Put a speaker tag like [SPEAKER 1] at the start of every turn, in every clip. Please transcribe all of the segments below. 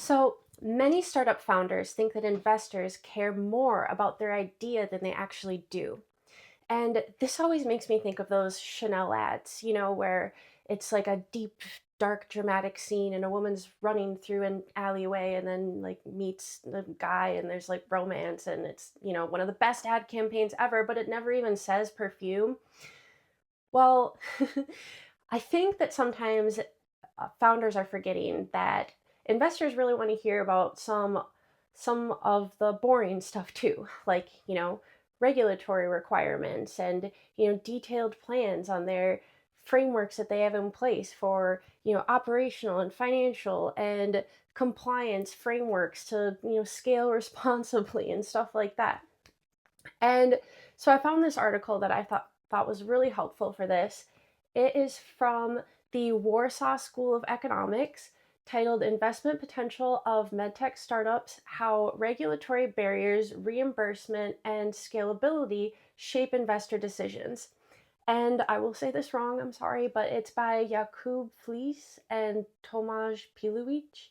[SPEAKER 1] So many startup founders think that investors care more about their idea than they actually do. And this always makes me think of those Chanel ads, where it's like a deep, dark, dramatic scene and a woman's running through an alleyway and then like meets the guy and there's like romance and it's, one of the best ad campaigns ever, but it never even says perfume. Well, I think that sometimes founders are forgetting that investors really want to hear about some of the boring stuff too, like regulatory requirements and detailed plans on their frameworks that they have in place for operational and financial and compliance frameworks to scale responsibly and stuff like that. And so I found this article that I thought was really helpful for this. It is from the Warsaw School of Economics, titled Investment Potential of MedTech Startups: How Regulatory Barriers, Reimbursement, and Scalability Shape Investor Decisions. And I will say this wrong, I'm sorry, but it's by Jakub Flies and Tomasz Piluich.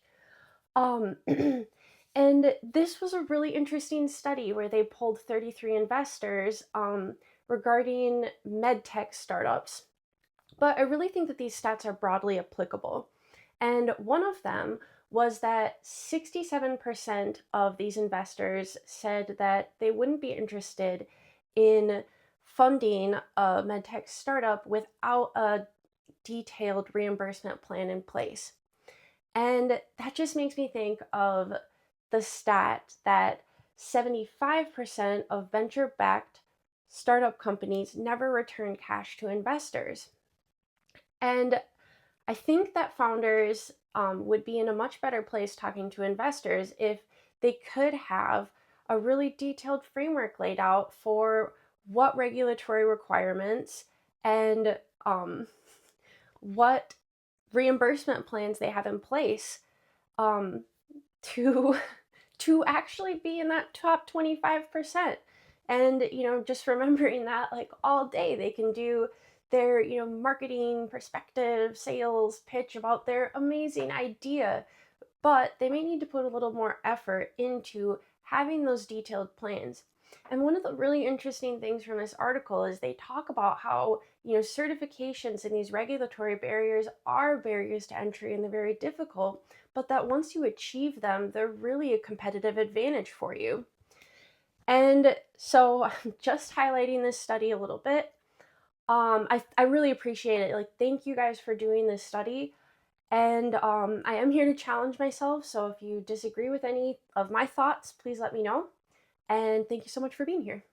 [SPEAKER 1] Um, and this was a really interesting study where they pulled 33 investors regarding medtech startups. But I really think that these stats are broadly applicable. And one of them was that 67% of these investors said that they wouldn't be interested in funding a medtech startup without a detailed reimbursement plan in place. And that just makes me think of the stat that 75% of venture backed startup companies never return cash to investors. And I think that founders would be in a much better place talking to investors if they could have a really detailed framework laid out for what regulatory requirements and what reimbursement plans they have in place um, to to actually be in that top 25%. And just remembering that like all day they can do their marketing perspective sales pitch about their amazing idea, but they may need to put a little more effort into having those detailed plans. And one of the really interesting things from this article is they talk about how, certifications and these regulatory barriers are barriers to entry and they're very difficult, but that once you achieve them, they're really a competitive advantage for you. And so I'm just highlighting this study a little bit. I really appreciate it. Like, thank you guys for doing this study. And I am here to challenge myself. So if you disagree with any of my thoughts, please let me know. And thank you so much for being here.